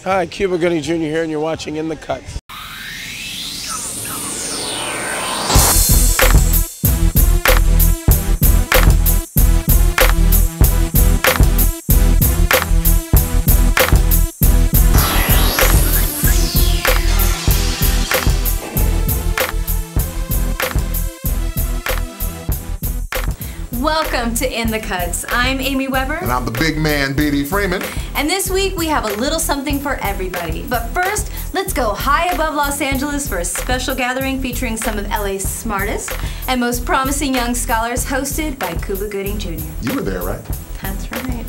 Hi, Cuba Gooding Jr. here, and you're watching In the Cutz. Welcome to In the Cutz. I'm Amy Weber. And I'm the big man, BD Freeman. And this week we have a little something for everybody. But first, let's go high above Los Angeles for a special gathering featuring some of LA's smartest and most promising young scholars, hosted by Cuba Gooding Jr. You were there, right? That's right.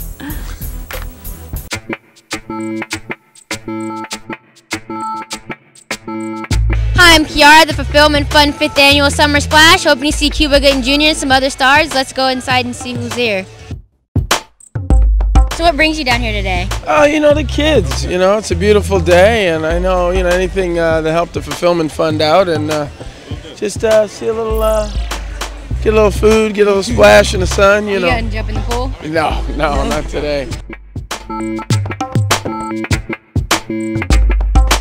Hi, I'm Kiara, the Fulfillment Fund 5th Annual Summer Splash. Hoping to see Cuba Gooding Jr. and some other stars. Let's go inside and see who's here. So what brings you down here today? Oh, you know, the kids. You know, it's a beautiful day, and I know, you know, anything to help the Fulfillment Fund out, and just see a little, get a little food, get a little splash in the sun, you know. You gonna jump in the pool? No, not today.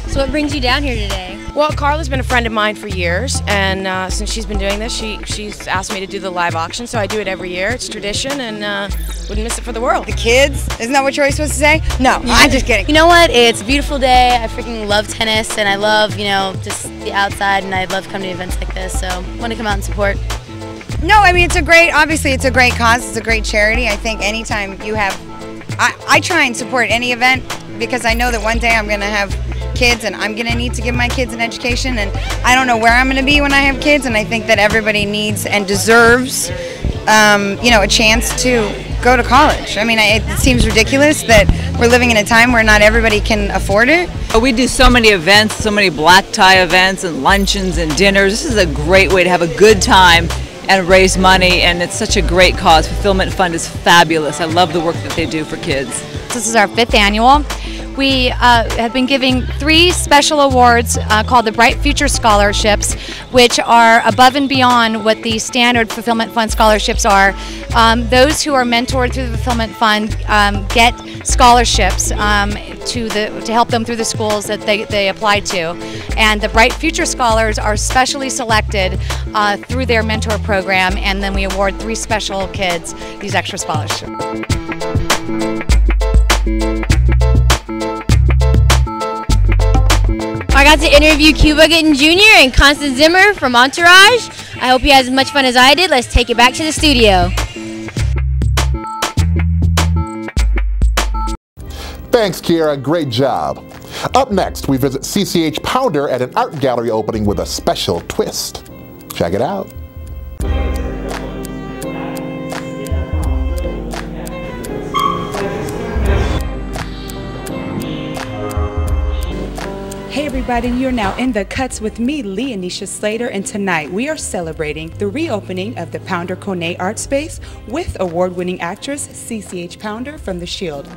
So what brings you down here today? Well, Carla's been a friend of mine for years, and since she's been doing this, she's asked me to do the live auction, so I do it every year. It's tradition, and wouldn't miss it for the world. The kids? Isn't that what you're always supposed to say? No, I'm just kidding. You know what? It's a beautiful day. I freaking love tennis, and I love, you know, just the outside, and I love coming to events like this, so I want to come out and support. No, I mean, obviously it's a great cause, it's a great charity. I think anytime you have, I try and support any event because I know that one day I'm going to have kids and I'm going to need to give my kids an education, and I don't know where I'm going to be when I have kids, and I think that everybody needs and deserves, you know, a chance to go to college. I mean, it seems ridiculous that we're living in a time where not everybody can afford it. We do so many events, so many black tie events and luncheons and dinners. This is a great way to have a good time and raise money, and it's such a great cause. Fulfillment Fund is fabulous. I love the work that they do for kids. This is our 5th annual. We have been giving 3 special awards called the Bright Future Scholarships, which are above and beyond what the standard Fulfillment Fund scholarships are. Those who are mentored through the Fulfillment Fund get scholarships to help them through the schools that they apply to. And the Bright Future Scholars are specially selected through their mentor program, and then we award 3 special kids these extra scholarships. I got to interview Cuba Gooding Jr. and Constance Zimmer from Entourage. I hope you had as much fun as I did. Let's take it back to the studio. Thanks, Kiara. Great job. Up next, we visit CCH Pounder at an art gallery opening with a special twist. Check it out. Hey everybody, you're now in the Cutz with me, Lee Anisha Slater, and tonight we are celebrating the reopening of the Pounder Kone Art Space with award-winning actress CCH Pounder from The Shield.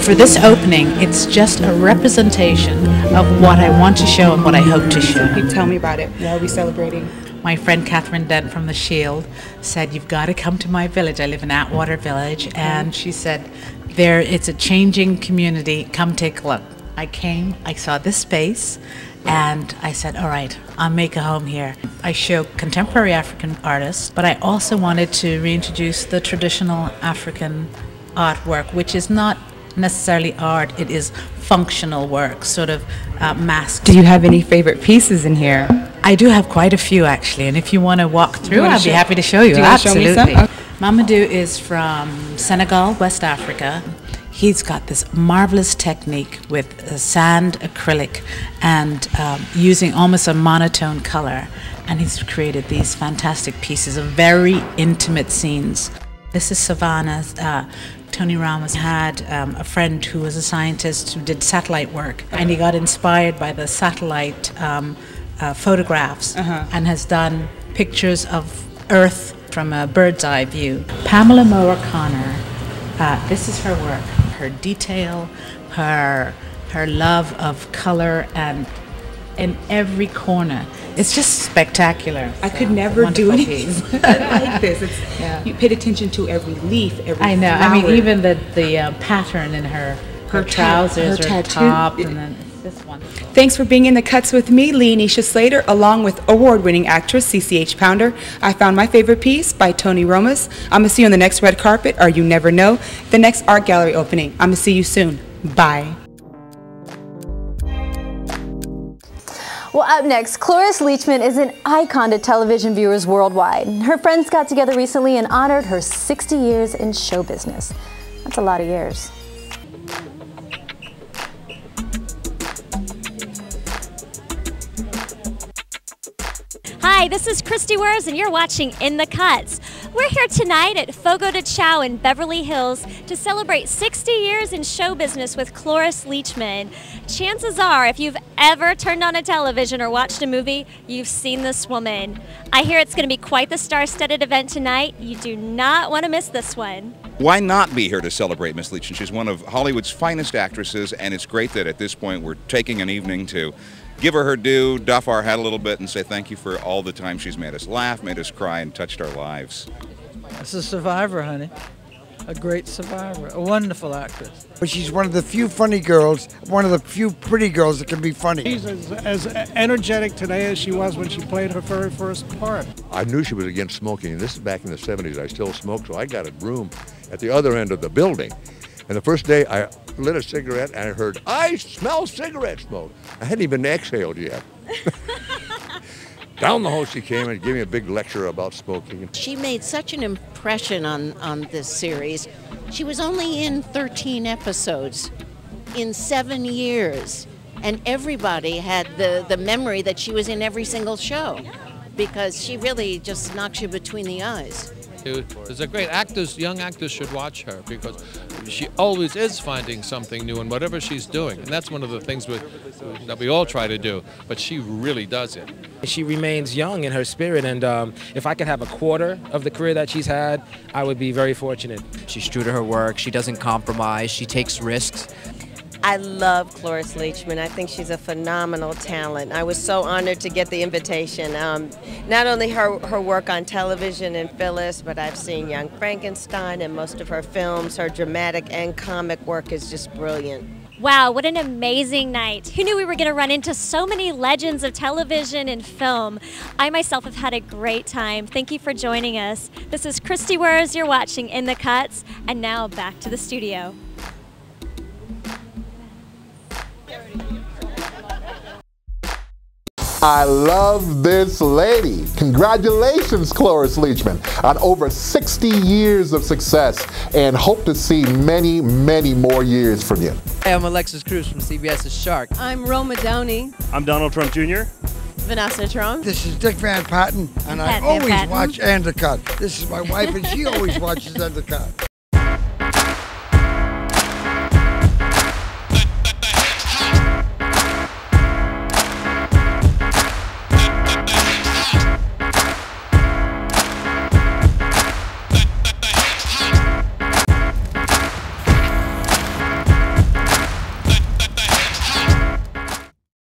For this opening, it's just a representation of what I want to show and what I hope to show. Can you tell me about it? Why are we celebrating? My friend Catherine Dent from The Shield said, "You've got to come to my village." I live in Atwater Village, and she said, it's a changing community. Come take a look. I came, I saw this space, and I said, all right, I'll make a home here. I show contemporary African artists, but I also wanted to reintroduce the traditional African artwork, which is not necessarily art, it is functional work, sort of masks. Do you have any favorite pieces in here? I do have quite a few, actually, and if you want to walk through, I'll be happy to show you. Absolutely. Show me some? Okay. Mamadou is from Senegal, West Africa. He's got this marvelous technique with sand acrylic and using almost a monotone color, and he's created these fantastic pieces of very intimate scenes. This is Savannah. Tony Ramos had a friend who was a scientist who did satellite work, and he got inspired by the satellite photographs and has done pictures of Earth from a bird's eye view. Pamela Moore Connor, this is her work. Her detail, her love of color, and in every corner. It's just spectacular. I could never do anything like this. You paid attention to every leaf, every I know. flower. I mean, even the pattern in her her trousers, her top, and then it's just wonderful. Thanks for being in the Cuts with me, Lilli Slater, along with award-winning actress CCH Pounder. I found my favorite piece by Tony Romas. I'm going to see you on the next red carpet, or you never know, the next art gallery opening. I'm going to see you soon. Bye. Well, up next, Cloris Leachmans is an icon to television viewers worldwide. Her friends got together recently and honored her 60 years in show business. That's a lot of years. Hi, this is Christy Wers, and you're watching In the Cutz. We're here tonight at Fogo de Chao in Beverly Hills to celebrate 60 years in show business with Cloris Leachmans. Chances are, if you've ever turned on a television or watched a movie, you've seen this woman. I hear it's going to be quite the star-studded event tonight. You do not want to miss this one. Why not be here to celebrate Miss Leachmans? She's one of Hollywood's finest actresses, and it's great that at this point we're taking an evening to give her due, doff our hat a little bit, and say thank you for all the time she's made us laugh, made us cry, and touched our lives. It's a survivor, honey. A great survivor, a wonderful actress. But she's one of the few funny girls, one of the few pretty girls that can be funny. She's as energetic today as she was when she played her very first part. I knew she was against smoking, and this is back in the 70s. I still smoked, so I got a room at the other end of the building. And the first day I lit a cigarette and I heard, I smell cigarette smoke. I hadn't even exhaled yet. Down the hall she came and gave me a big lecture about smoking. She made such an impression on this series. She was only in 13 episodes in 7 years. And everybody had the memory that she was in every single show because she really just knocks you between the eyes. There's a great actors, young actors should watch her because she always is finding something new in whatever she's doing. And that's one of the things that we all try to do, but she really does it. She remains young in her spirit, and if I could have a quarter of the career that she's had, I would be very fortunate. She's true to her work, she doesn't compromise, she takes risks. I love Cloris Leachmans. I think she's a phenomenal talent. I was so honored to get the invitation. Not only her work on television and Phyllis, but I've seen Young Frankenstein and most of her films. Her dramatic and comic work is just brilliant. Wow, what an amazing night. Who knew we were going to run into so many legends of television and film? I myself have had a great time. Thank you for joining us. This is Christy Wers. You're watching In the Cutz, and now back to the studio. I love this lady. Congratulations, Cloris Leachmans, on over 60 years of success, and hope to see many, many more years from you. Hey, I'm Alexis Cruz from CBS's Shark. I'm Roma Downey. I'm Donald Trump Jr. Vanessa Trump. This is Dick Van Patten, and I always watch Undercut. This is my wife, and she always watches Undercut.